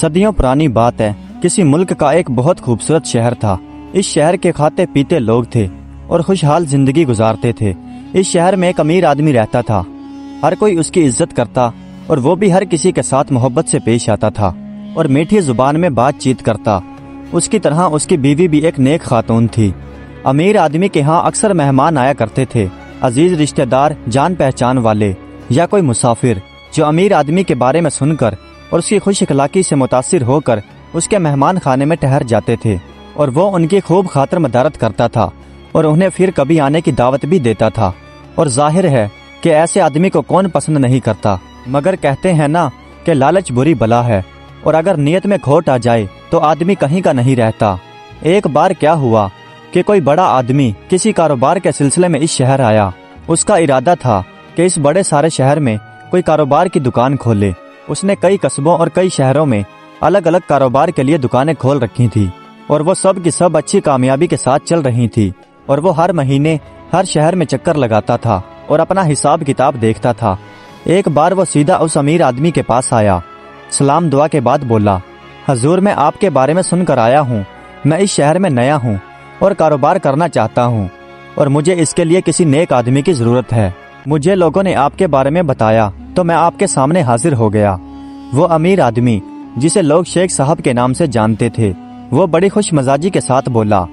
صدیوں پرانی بات ہے، کسی ملک کا ایک بہت خوبصورت شہر تھا۔ اس شہر کے کھاتے پیتے لوگ تھے اور خوشحال زندگی گزارتے تھے۔ اس شہر میں ایک امیر آدمی رہتا تھا، ہر کوئی اس کی عزت کرتا اور وہ بھی ہر کسی کے ساتھ محبت سے پیش آتا تھا اور میٹھی زبان میں بات چیت کرتا۔ اس کی طرح اس کی بیوی بھی ایک نیک خاتون تھی۔ امیر آدمی کے ہاں اکثر مہمان آیا کرتے تھے، عزیز رشتہ دار، جان پہچان والے یا کوئی مسافر جو امیر آدمی کے بارے میں سن کر اور اس کی خوش اخلاقی سے متاثر ہو کر اس کے مہمان خانے میں ٹھہر جاتے تھے، اور وہ ان کی خوب خاطر مدارت کرتا تھا اور انہیں پھر کبھی آنے کی دعوت بھی دیتا تھا۔ اور ظاہر ہے کہ ایسے آدمی کو کون پسند نہیں کرتا، مگر کہتے ہیں نا کہ لالچ بری بلا ہے، اور اگر نیت میں کھوٹ آ جائے تو آدمی کہیں کا نہیں رہتا۔ ایک بار کیا ہوا کہ کوئی بڑا آدمی کسی کاروبار کے سلسلے میں اس شہر آیا۔ اس کا ارادہ تھا کہ اس بڑے سارے شہر میں کوئی کاروبار کی دکان کھولے۔ اس نے کئی قصبوں اور کئی شہروں میں الگ الگ کاروبار کے لیے دکانیں کھول رکھی تھی، اور وہ سب کی سب اچھی کامیابی کے ساتھ چل رہی تھی، اور وہ ہر مہینے ہر شہر میں چکر لگاتا تھا اور اپنا حساب کتاب دیکھتا تھا۔ ایک بار وہ سیدھا اس امیر آدمی کے پاس آیا، سلام دعا کے بعد بولا، حضور میں آپ کے بارے میں سن کر آیا ہوں، میں اس شہر میں نیا ہوں اور کاروبار کرنا چاہتا ہوں، اور مجھے اس کے لیے کسی نیک آدمی کی ضرورت ہے۔ مجھے لوگوں نے آپ کے بارے میں بتایا تو میں آپ کے سامنے حاضر ہو گیا۔ وہ امیر آدمی جسے لوگ شیخ صاحب کے نام سے جانتے تھے، وہ بڑی خوش مزاجی کے ساتھ بولا،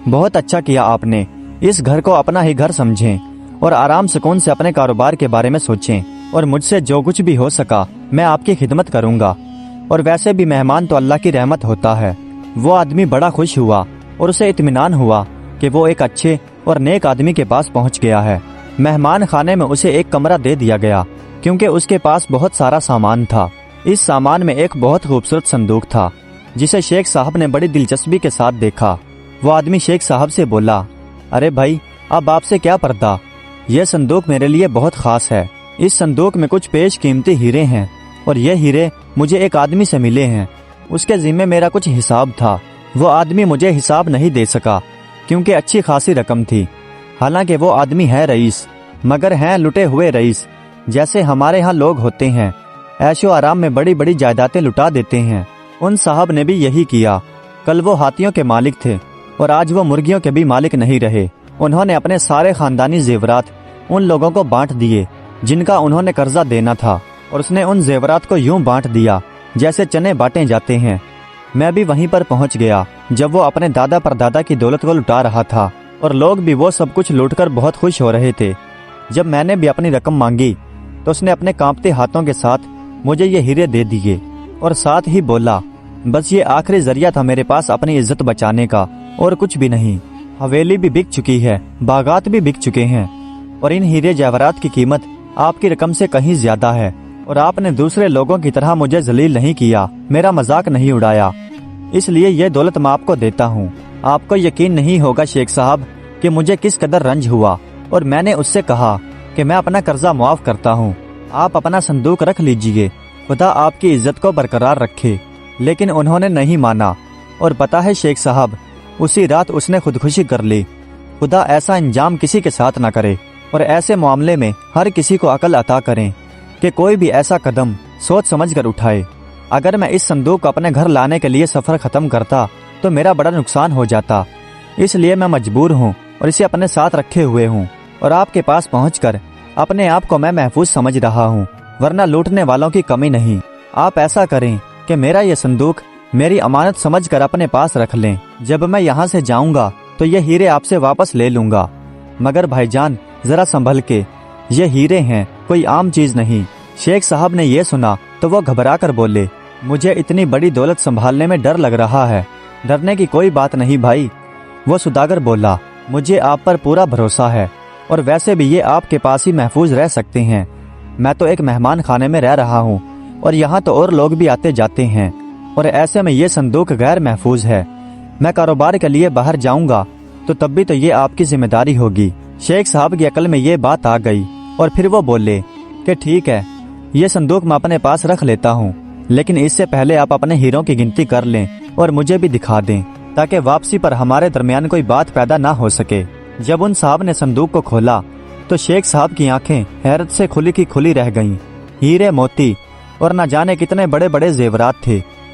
بہت اچھا کیا آپ نے، اس گھر کو اپنا ہی گھر سمجھیں اور آرام سکون سے اپنے کاروبار کے بارے میں سوچیں، اور مجھ سے جو کچھ بھی ہو سکا میں آپ کی خدمت کروں گا، اور ویسے بھی مہمان تو اللہ کی رحمت ہوتا ہے۔ وہ آدمی بڑا خوش ہوا اور اسے اطمینان ہوا کہ وہ ایک اچھے اور نیک آدمی کے پاس پہنچ گیا ہے۔ مہمان خانے میں اسے ایک کمرہ دے دیا گیا کیونکہ اس کے پاس بہت سارا سامان تھا۔ اس سامان میں ایک بہت خوبصورت صندوق تھا جسے شیخ صاحب نے بڑی دلچسپی کے ساتھ دیکھا۔ وہ آدمی شیخ صاحب سے بولا، ارے بھائی، اب آپ سے کیا پردہ، یہ صندوق میرے لیے بہت خاص ہے۔ اس صندوق میں کچھ پیش قیمتی ہیرے ہیں، اور یہ ہیرے مجھے ایک آدمی سے ملے ہیں، اس کے ذمے میرا کچھ حساب تھا۔ وہ آدمی مجھے حساب نہیں دے سکا کیونکہ اچھی خاصی رقم تھی، حالانکہ وہ آدمی ہے رئیس، مگر ہیں لٹے ہوئے رئیس، جیسے ہمارے ہاں لوگ ہوتے ہیں، عیش و آرام میں بڑی بڑی جائیدادیں لٹا دیتے ہیں۔ ان صاحب نے بھی یہی کیا۔ کل وہ ہاتھیوں کے مالک تھے اور آج وہ مرغیوں کے بھی مالک نہیں رہے۔ انہوں نے اپنے سارے خاندانی زیورات ان لوگوں کو بانٹ دیے جن کا انہوں نے قرضہ دینا تھا، اور اس نے ان زیورات کو یوں بانٹ دیا جیسے چنے بانٹے جاتے ہیں۔ میں بھی وہیں پر پہنچ گیا جب وہ اپنے دادا پردادا کی دولت کو لٹا رہا تھا، اور لوگ بھی وہ سب کچھ لوٹ کر بہت خوش ہو رہے تھے۔ جب میں نے بھی اپنی رقم مانگی تو اس نے اپنے کانپتے ہاتھوں کے ساتھ مجھے یہ ہیرے دے دیے، اور ساتھ ہی بولا، بس یہ آخری ذریعہ تھا میرے پاس اپنی عزت بچانے کا، اور کچھ بھی نہیں۔ حویلی بھی بک چکی ہے، باغات بھی بک چکے ہیں، اور ان ہیرے جواہرات کی قیمت آپ کی رقم سے کہیں زیادہ ہے، اور آپ نے دوسرے لوگوں کی طرح مجھے ذلیل نہیں کیا، میرا مذاق نہیں اڑایا، اس لیے یہ دولت میں آپ کو دیتا ہوں۔ آپ کو یقین نہیں ہوگا شیخ صاحب کہ مجھے کس قدر رنج ہوا، اور میں نے اس سے کہا کہ میں اپنا قرضہ معاف کرتا ہوں، آپ اپنا صندوق رکھ لیجئے، خدا آپ کی عزت کو برقرار رکھے۔ لیکن انہوں نے نہیں مانا، اور پتہ ہے شیخ صاحب، اسی رات اس نے خودکشی کر لی۔ خدا ایسا انجام کسی کے ساتھ نہ کرے، اور ایسے معاملے میں ہر کسی کو عقل عطا کریں کہ کوئی بھی ایسا قدم سوچ سمجھ کر اٹھائے۔ اگر میں اس صندوق کو اپنے گھر لانے کے لیے سفر ختم کرتا تو میرا بڑا نقصان ہو جاتا، اس لیے میں مجبور ہوں اور اسے اپنے ساتھ رکھے ہوئے ہوں، اور آپ کے پاس پہنچ کر اپنے آپ کو میں محفوظ سمجھ رہا ہوں، ورنہ لوٹنے والوں کی کمی نہیں۔ آپ ایسا کریں کہ میرا یہ صندوق میری امانت سمجھ کر اپنے پاس رکھ لیں، جب میں یہاں سے جاؤں گا تو یہ ہیرے آپ سے واپس لے لوں گا، مگر بھائی جان ذرا سنبھل کے، یہ ہیرے ہیں، کوئی عام چیز نہیں۔ شیخ صاحب نے یہ سنا تو وہ گھبرا کر بولے، مجھے اتنی بڑی دولت سنبھالنے میں ڈر لگ رہا ہے۔ ڈرنے کی کوئی بات نہیں بھائی، وہ سوداگر بولا، مجھے آپ پر پورا بھروسہ ہے، اور ویسے بھی یہ آپ کے پاس ہی محفوظ رہ سکتے ہیں۔ میں تو ایک مہمان خانے میں رہ رہا ہوں، اور یہاں تو اور لوگ بھی آتے جاتے ہیں، اور ایسے میں یہ صندوق غیر محفوظ ہے۔ میں کاروبار کے لیے باہر جاؤں گا تو تب بھی تو یہ آپ کی ذمہ داری ہوگی۔ شیخ صاحب کی عقل میں یہ بات آ گئی، اور پھر وہ بولے کہ ٹھیک ہے، یہ صندوق میں اپنے پاس رکھ لیتا ہوں، لیکن اس سے پہلے آپ اپنے ہیروں کی گنتی کر لیں اور مجھے بھی دکھا دیں، تاکہ واپسی پر ہمارے درمیان کوئی بات پیدا نہ ہو سکے۔ جب ان صاحب نے صندوق کو کھولا تو شیخ صاحب کی آنکھیں حیرت سے کھلی کی کھلی رہ گئیں۔ ہیرے موتی اور نہ جانے کتنے بڑے بڑے زیورات تھے،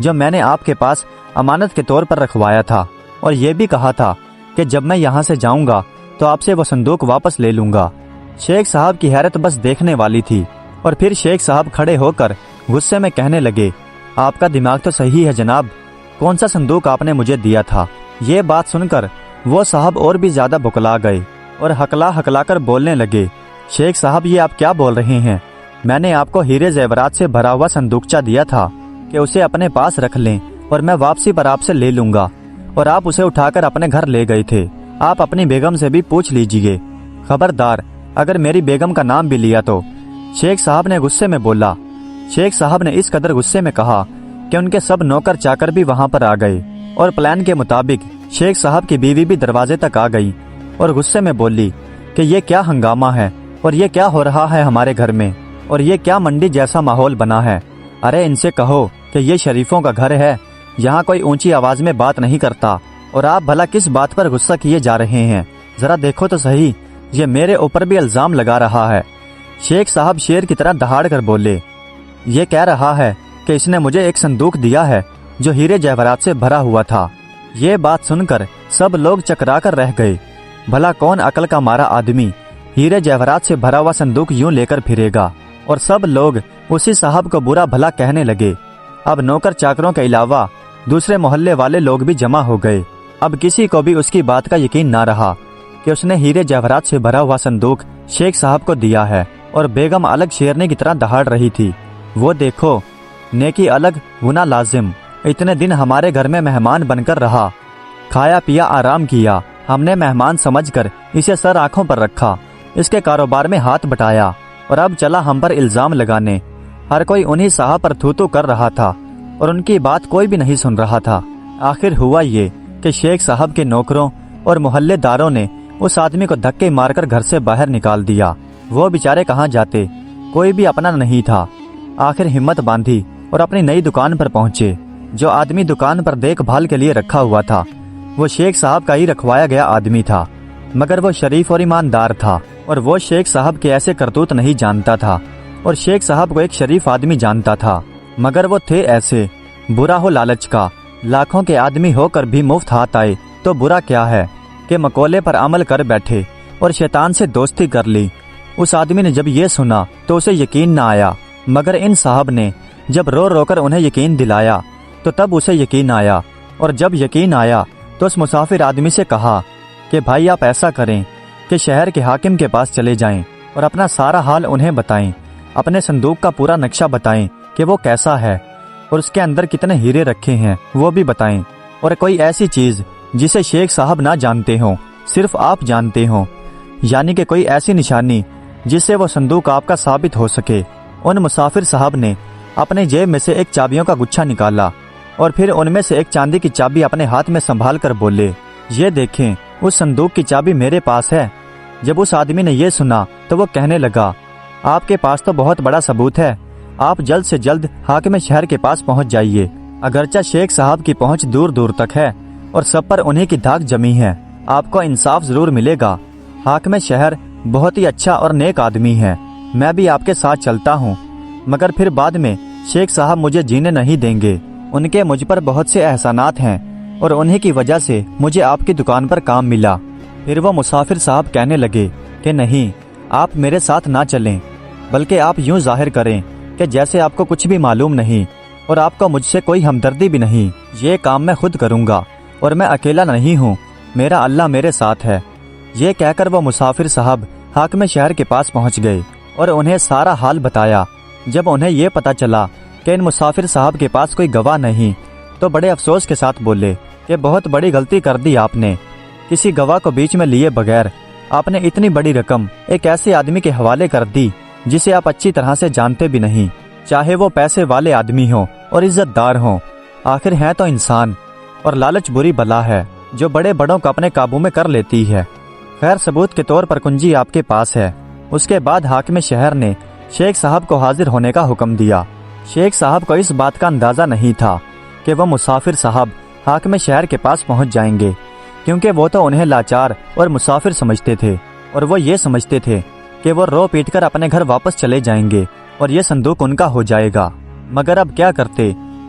جو میں نے آپ کے پاس امانت کے طور پر رکھوایا تھا، اور یہ بھی کہا تھا کہ جب میں یہاں سے جاؤں گا تو آپ سے وہ صندوق واپس لے لوں گا۔ شیخ صاحب کی حیرت بس دیکھنے والی تھی، اور پھر شیخ صاحب کھڑے ہو کر غصے میں کہنے لگے، آپ کا دماغ تو صحیح ہے جناب، کون سا صندوق آپ نے مجھے دیا تھا؟ یہ بات سن کر وہ صاحب اور بھی زیادہ بکلا گئے اور ہکلا کر بولنے لگے، شیخ صاحب یہ آپ کیا بول رہے ہیں؟ میں نے آپ کو ہیرے زیورات سے بھرا ہوا صندوقچہ دیا تھا کہ اسے اپنے پاس رکھ لیں اور میں واپسی پر آپ سے لے لوں گا، اور آپ اسے اٹھا کر اپنے گھر لے گئے تھے۔ آپ اپنی بیگم سے بھی پوچھ لیجئے، خبردار اگر میری بیگم کا نام بھی لیا تو۔ شیخ صاحب نے غصے میں بولا۔ شیخ صاحب نے اس قدر غصے میں کہا کہ ان کے سب نوکر چاکر بھی وہاں پر آ گئے، اور پلان کے مطابق شیخ صاحب کی بیوی بھی دروازے تک آ گئی اور غصے میں بولی کہ یہ کیا ہنگامہ ہے، اور یہ کیا ہو رہا ہے ہمارے گھر میں، اور یہ کیا منڈی جیسا ماحول بنا ہے؟ ارے ان سے کہو کہ یہ شریفوں کا گھر ہے، یہاں کوئی اونچی آواز میں بات نہیں کرتا، اور آپ بھلا کس بات پر غصہ کیے جا رہے ہیں؟ ذرا دیکھو تو صحیح، یہ میرے اوپر بھی الزام لگا رہا ہے۔ شیخ صاحب شیر کی طرح دہاڑ کر بولے، یہ کہہ رہا ہے کہ اس نے مجھے ایک صندوق دیا ہے جو ہیرے جواہرات سے بھرا ہوا تھا۔ یہ بات سن کر سب لوگ چکرا کر رہ گئے، بھلا کون عقل کا مارا آدمی ہیرے جواہرات سے بھرا ہوا صندوق یوں لے کر پھرے گا؟ اور سب لوگ اسی صاحب کو برا بھلا کہنے لگے۔ اب نوکر چاکروں کے علاوہ دوسرے محلے والے لوگ بھی جمع ہو گئے۔ اب کسی کو بھی اس کی بات کا یقین نہ رہا کہ اس نے ہیرے جواہرات سے بھرا ہوا صندوق شیخ صاحب کو دیا ہے، اور بیگم الگ شیرنی کی طرح دہاڑ رہی تھی، وہ دیکھو نیکی الگ گناہ لازم، اتنے دن ہمارے گھر میں مہمان بن کر رہا، کھایا پیا آرام کیا، ہم نے مہمان سمجھ کر اسے سر آنکھوں پر رکھا، اس کے کاروبار میں ہاتھ بٹایا، اور اب چلا ہم پر الزام لگانے۔ ہر کوئی انہی صاحب پر تھو کر رہا تھا، اور ان کی بات کوئی بھی نہیں سن رہا تھا۔ آخر ہوا یہ کہ شیخ صاحب کے نوکروں اور محلے داروں نے اس آدمی کو دھکے مار کر گھر سے باہر نکال دیا۔ وہ بیچارے کہاں جاتے، کوئی بھی اپنا نہیں تھا۔ آخر ہمت باندھی اور اپنی نئی دکان پر پہنچے۔ جو آدمی دکان پر دیکھ بھال کے لیے رکھا ہوا تھا وہ شیخ صاحب کا ہی رکھوایا گیا آدمی تھا، مگر وہ شریف اور ایماندار تھا، اور وہ شیخ صاحب کے ایسے کرتوت نہیں جانتا تھا، اور شیخ صاحب کو ایک شریف آدمی جانتا تھا، مگر وہ تھے ایسے۔ برا ہو لالچ کا، لاکھوں کے آدمی ہو کر بھی مفت ہاتھ آئے تو برا کیا ہے کہ مقولے پر عمل کر بیٹھے اور شیطان سے دوستی کر لی۔ اس آدمی نے جب یہ سنا تو اسے یقین نہ آیا، مگر ان صاحب نے جب رو رو کر انہیں یقین دلایا تو تب اسے یقین آیا، اور جب یقین آیا تو اس مسافر آدمی سے کہا کہ بھائی آپ ایسا کریں کہ شہر کے حاکم کے پاس چلے جائیں اور اپنا سارا حال انہیں بتائیں، اپنے صندوق کا پورا نقشہ بتائیں کہ وہ کیسا ہے اور اس کے اندر کتنے ہیرے رکھے ہیں وہ بھی بتائیں، اور کوئی ایسی چیز جسے شیخ صاحب نہ جانتے ہوں، صرف آپ جانتے ہوں، یعنی کہ کوئی ایسی نشانی جس سے وہ صندوق آپ کا ثابت ہو سکے۔ ان مسافر صاحب نے اپنے جیب میں سے ایک چابیوں کا گچھا نکالا، اور پھر ان میں سے ایک چاندی کی چابی اپنے ہاتھ میں سنبھال کر بولے، یہ دیکھیں اس صندوق کی چابی میرے پاس ہے۔ جب اس آدمی نے یہ سنا تو وہ کہنے لگا، آپ کے پاس تو بہت بڑا ثبوت ہے، آپ جلد سے جلد حاکم شہر کے پاس پہنچ جائیے۔ اگرچہ شیخ صاحب کی پہنچ دور دور تک ہے اور سب پر انہیں کی دھاک جمی ہے، آپ کو انصاف ضرور ملے گا۔ حاکم شہر بہت ہی اچھا اور نیک آدمی ہے، میں بھی آپ کے ساتھ چلتا ہوں، مگر پھر بعد میں شیخ صاحب مجھے جینے نہیں دیں گے، ان کے مجھ پر بہت سے احسانات ہیں، اور انہیں کی وجہ سے مجھے آپ کی دکان پر کام ملا۔ پھر وہ مسافر صاحب کہنے لگے کہ نہیں، آپ میرے ساتھ نہ چلیں، بلکہ آپ یوں ظاہر کریں کہ جیسے آپ کو کچھ بھی معلوم نہیں اور آپ کو مجھ سے کوئی ہمدردی بھی نہیں۔ یہ کام میں خود کروں گا، اور میں اکیلا نہیں ہوں، میرا اللہ میرے ساتھ ہے۔ یہ کہہ کر وہ مسافر صاحب حاکم شہر کے پاس پہنچ گئے اور انہیں سارا حال بتایا۔ جب انہیں یہ پتا چلا کہ ان مسافر صاحب کے پاس کوئی گواہ نہیں تو بڑے افسوس کے ساتھ بولے کہ بہت بڑی غلطی کر دی آپ نے، کسی گواہ کو بیچ میں لیے بغیر آپ نے اتنی بڑی رقم ایک ایسے آدمی کے حوالے کر دی جسے آپ اچھی طرح سے جانتے بھی نہیں، چاہے وہ پیسے والے آدمی ہوں اور عزت دار ہوں، آخر ہیں تو انسان، اور لالچ بری بلا ہے جو بڑے بڑوں کو اپنے قابو میں کر لیتی ہے۔ خیر ثبوت کے طور پر کنجی آپ کے پاس ہے۔ اس کے بعد حاکم شہر نے شیخ صاحب کو حاضر ہونے کا حکم دیا۔ شیخ صاحب کو اس بات کا اندازہ نہیں تھا کہ وہ مسافر صاحب حاکم شہر کے پاس پہنچ جائیں گے، کیونکہ وہ تو انہیں لاچار اور مسافر سمجھتے تھے، اور وہ یہ سمجھتے تھے کہ وہ رو پیٹ کر اپنے گھر واپس چلے جائیں گے اور یہ صندوق ان کا ہو جائے گا۔ مگر اب کیا کرتے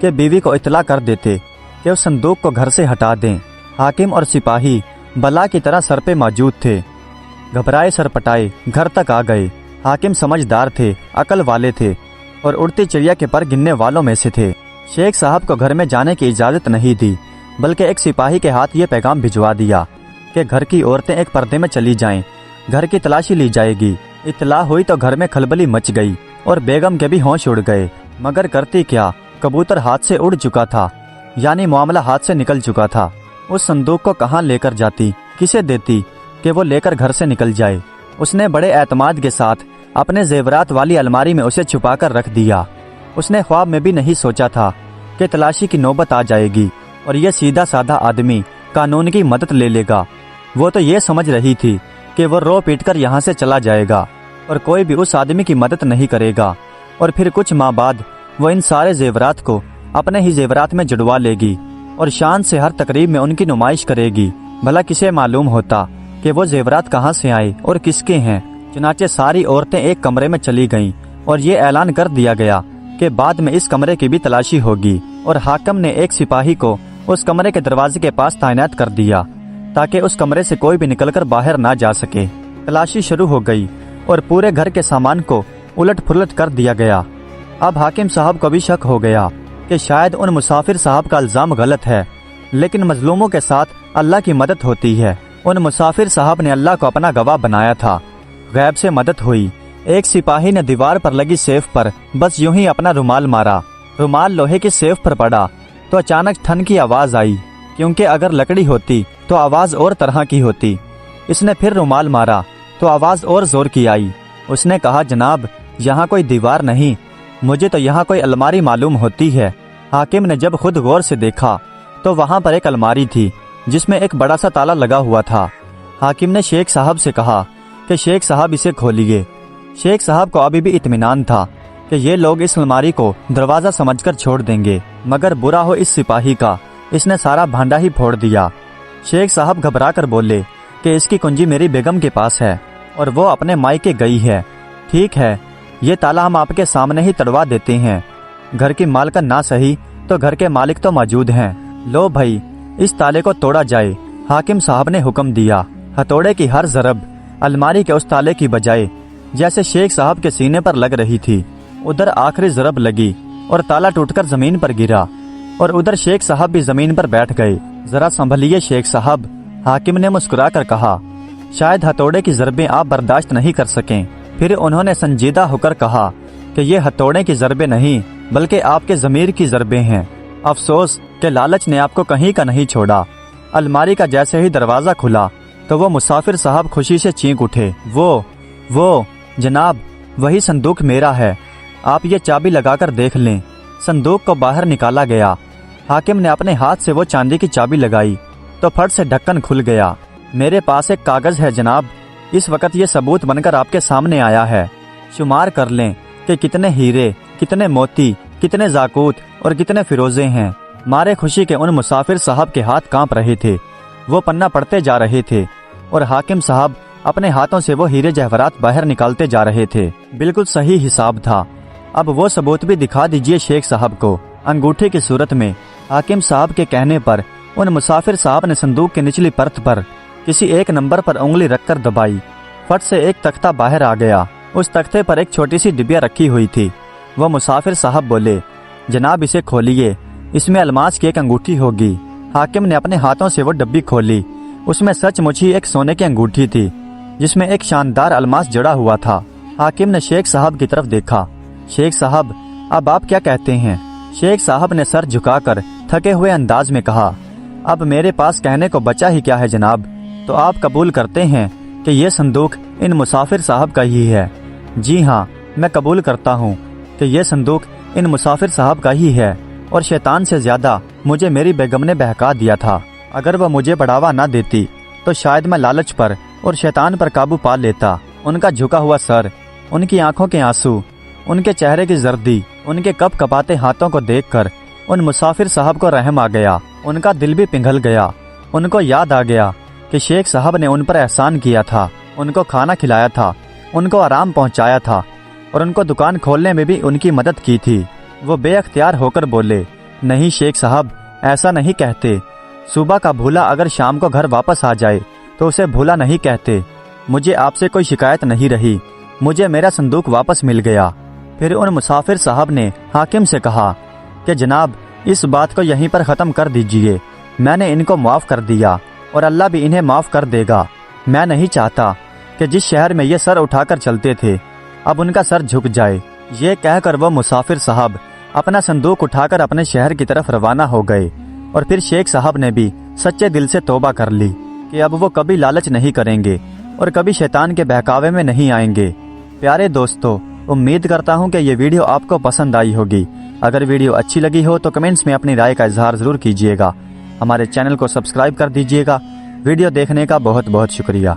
کہ بیوی کو اطلاع کر دیتے کہ اس صندوق کو گھر سے ہٹا دیں۔ حاکم اور سپاہی بلا کی طرح سر پہ موجود تھے، گھبرائے سرپٹائے گھر تک آ گئے۔ حاکم سمجھدار تھے، عقل والے تھے اور اڑتی چڑیا کے پر گننے والوں میں سے تھے۔ شیخ صاحب کو گھر میں جانے کی اجازت نہیں دی، بلکہ ایک سپاہی کے ہاتھ یہ پیغام بھجوا دیا کہ گھر کی عورتیں ایک پردے میں چلی جائیں، گھر کی تلاشی لی جائے گی۔ اطلاع ہوئی تو گھر میں کھلبلی مچ گئی اور بیگم کے بھی ہوش اڑ گئے، مگر کرتی کیا، کبوتر ہاتھ سے اڑ چکا تھا، یعنی معاملہ ہاتھ سے نکل چکا تھا۔ اس صندوق کو کہاں لے کر جاتی، کسے دیتی کہ وہ لے کر گھر سے نکل جائے؟ اس نے بڑے اعتماد کے ساتھ اپنے زیورات والی الماری میں اسے چھپا کر رکھ دیا۔ اس نے خواب میں بھی نہیں سوچا تھا کہ تلاشی کی نوبت آ جائے گی اور یہ سیدھا سادہ آدمی قانون کی مدد لے لے گا۔ وہ تو یہ سمجھ رہی تھی کہ وہ رو پیٹ کر یہاں سے چلا جائے گا اور کوئی بھی اس آدمی کی مدد نہیں کرے گا، اور پھر کچھ ماہ بعد وہ ان سارے زیورات کو اپنے ہی زیورات میں جڑوا لے گی اور شان سے ہر تقریب میں ان کی نمائش کرے گی۔ بھلا کسے معلوم ہوتا کہ وہ زیورات کہاں سے آئے اور کس کے ہیں؟ چنانچہ ساری عورتیں ایک کمرے میں چلی گئیں اور یہ اعلان کر دیا گیا کہ بعد میں اس کمرے کی بھی تلاشی ہوگی، اور حاکم نے ایک سپاہی کو اس کمرے کے دروازے کے پاس تعینات کر دیا تاکہ اس کمرے سے کوئی بھی نکل کر باہر نہ جا سکے۔ تلاشی شروع ہو گئی اور پورے گھر کے سامان کو الٹ پھلٹ کر دیا گیا۔ اب حاکم صاحب کو بھی شک ہو گیا کہ شاید ان مسافر صاحب کا الزام غلط ہے، لیکن مظلوموں کے ساتھ اللہ کی مدد ہوتی ہے۔ ان مسافر صاحب نے اللہ کو اپنا گواہ بنایا تھا، غیب سے مدد ہوئی۔ ایک سپاہی نے دیوار پر لگی سیف پر بس یوں ہی اپنا رومال مارا، رومال لوہے کی سیف پر پڑا تو اچانک ٹھن کی آواز آئی، کیونکہ اگر لکڑی ہوتی تو آواز اور طرح کی ہوتی۔ اس نے پھر رومال مارا تو آواز اور زور کی آئی۔ اس نے کہا، جناب یہاں کوئی دیوار نہیں، مجھے تو یہاں کوئی الماری معلوم ہوتی ہے۔ حاکم نے جب خود غور سے دیکھا تو وہاں پر ایک الماری تھی جس میں ایک بڑا سا تالا لگا ہوا تھا۔ حاکم نے شیخ صاحب سے کہا کہ شیخ صاحب اسے کھولیے۔ شیخ صاحب کو ابھی بھی اطمینان تھا کہ یہ لوگ اس الماری کو دروازہ سمجھ کر چھوڑ دیں گے، مگر برا ہو اس سپاہی کا، اس نے سارا بھانڈا ہی پھوڑ دیا۔ شیخ صاحب گھبرا کر بولے کہ اس کی کنجی میری بیگم کے پاس ہے اور وہ اپنے مائکے گئی ہے۔ ٹھیک ہے، یہ تالا ہم آپ کے سامنے ہی تڑوا دیتے ہیں، گھر کی مالکن نہ سہی تو گھر کے مالک تو موجود ہیں، لو بھائی اس تالے کو توڑا جائے۔ حاکم صاحب نے حکم دیا۔ ہتھوڑے کی ہر ضرب الماری کے اس تالے کی بجائے جیسے شیخ صاحب کے سینے پر لگ رہی تھی، ادھر آخری ضرب لگی اور تالا ٹوٹ کر زمین پر گرا، اور ادھر شیخ صاحب بھی زمین پر بیٹھ گئے۔ ذرا سنبھلیے شیخ صاحب، حاکم نے مسکرا کر کہا، شاید ہتھوڑے کی ضربیں آپ برداشت نہیں کر سکیں۔ پھر انہوں نے سنجیدہ ہو کر کہا کہ یہ ہتھوڑے کی ضربیں نہیں بلکہ آپ کے ضمیر کی ضربیں ہیں۔ افسوس کہ لالچ نے آپ کو کہیں کا نہیں چھوڑا۔ الماری کا جیسے ہی دروازہ کھلا تو وہ مسافر صاحب خوشی سے چینک اٹھے۔ وہ جناب وہی صندوق میرا ہے، آپ یہ چابی لگا کر دیکھ لیں۔ صندوق کو باہر نکالا گیا۔ حاکم نے اپنے ہاتھ سے وہ چاندی کی چابی لگائی تو پھٹ سے ڈھکن کھل گیا۔ میرے پاس ایک کاغذ ہے جناب، اس وقت یہ ثبوت بن کر آپ کے سامنے آیا ہے۔ شمار کر لیں کہ کتنے ہیرے، کتنے موتی، کتنے زاکوت اور کتنے فیروزے ہیں۔ مارے خوشی کے ان مسافر صاحب کے ہاتھ کانپ رہے تھے، وہ پنا پڑھتے جا رہے تھے اور حاکم صاحب اپنے ہاتھوں سے وہ ہیرے جواہرات باہر نکالتے جا رہے تھے۔ بالکل صحیح حساب تھا۔ اب وہ ثبوت بھی دکھا دیجئے شیخ صاحب کو، انگوٹھے کی صورت میں۔ حاکم صاحب کے کہنے پر ان مسافر صاحب نے صندوق کی نچلی پرت پر کسی ایک نمبر پر انگلی رکھ کر دبائی، فٹ سے ایک تختہ باہر آ گیا۔ اس تختے پر ایک چھوٹی سی ڈبیا رکھی ہوئی تھی۔ وہ مسافر صاحب بولے، جناب اسے کھولیے، اس میں الماس کی ایک انگوٹھی ہوگی۔ حاکم نے اپنے ہاتھوں سے وہ ڈبی کھولی، اس میں سچ مچ ہی ایک سونے کی انگوٹھی تھی جس میں ایک شاندار الماس جڑا ہوا تھا۔ حاکم نے شیخ صاحب کی طرف دیکھا۔ شیخ صاحب اب آپ کیا کہتے ہیں؟ شیخ صاحب نے سر جھکا کر تھکے ہوئے انداز میں کہا، اب میرے پاس کہنے کو بچا ہی کیا ہے جناب، تو آپ قبول کرتے ہیں کہ یہ صندوق ان مسافر صاحب کا ہی ہے؟ جی ہاں، میں قبول کرتا ہوں کہ یہ صندوق ان مسافر صاحب کا ہی ہے، اور شیطان سے زیادہ مجھے میری بیگم نے بہکا دیا تھا۔ اگر وہ مجھے بڑھاوا نہ دیتی تو شاید میں لالچ پر اور شیطان پر قابو پا لیتا۔ ان کا جھکا ہوا سر، ان کی آنکھوں کے آنسو، ان کے چہرے کی زردی، ان کے کپ کپاتے ہاتھوں کو دیکھ کر ان مسافر صاحب کو رحم آ گیا، ان کا دل بھی پگھل گیا۔ ان کو یاد آ گیا کہ شیخ صاحب نے ان پر احسان کیا تھا، ان کو کھانا کھلایا تھا، ان کو آرام پہنچایا تھا اور ان کو دکان کھولنے میں بھی ان کی مدد کی تھی۔ وہ بے اختیار ہو کر بولے، نہیں شیخ صاحب، ایسا نہیں کہتے۔ صبح کا بھولا اگر شام کو گھر واپس آ جائے تو اسے بھولا نہیں کہتے۔ مجھے آپ سے کوئی شکایت نہیں رہی، مجھے میرا صندوق واپس مل گیا۔ پھر ان مسافر صاحب نے حاکم سے کہا کہ جناب اس بات کو یہیں پر ختم کر دیجئے، میں نے ان کو معاف کر دیا اور اللہ بھی انہیں معاف کر دے گا۔ میں نہیں چاہتا کہ جس شہر میں یہ سر اٹھا کر چلتے تھے اب ان کا سر جھک جائے۔ یہ کہہ کر وہ مسافر صاحب اپنا صندوق اٹھا کر اپنے شہر کی طرف روانہ ہو گئے، اور پھر شیخ صاحب نے بھی سچے دل سے توبہ کر لی کہ اب وہ کبھی لالچ نہیں کریں گے اور کبھی شیطان کے بہکاوے میں نہیں آئیں گے۔ پیارے دوستو، امید کرتا ہوں کہ یہ ویڈیو آپ کو پسند آئی ہوگی۔ اگر ویڈیو اچھی لگی ہو تو کمنٹس میں اپنی رائے کا اظہار ضرور کیجیے گا۔ ہمارے چینل کو سبسکرائب کر دیجیے گا۔ ویڈیو دیکھنے کا بہت بہت شکریہ۔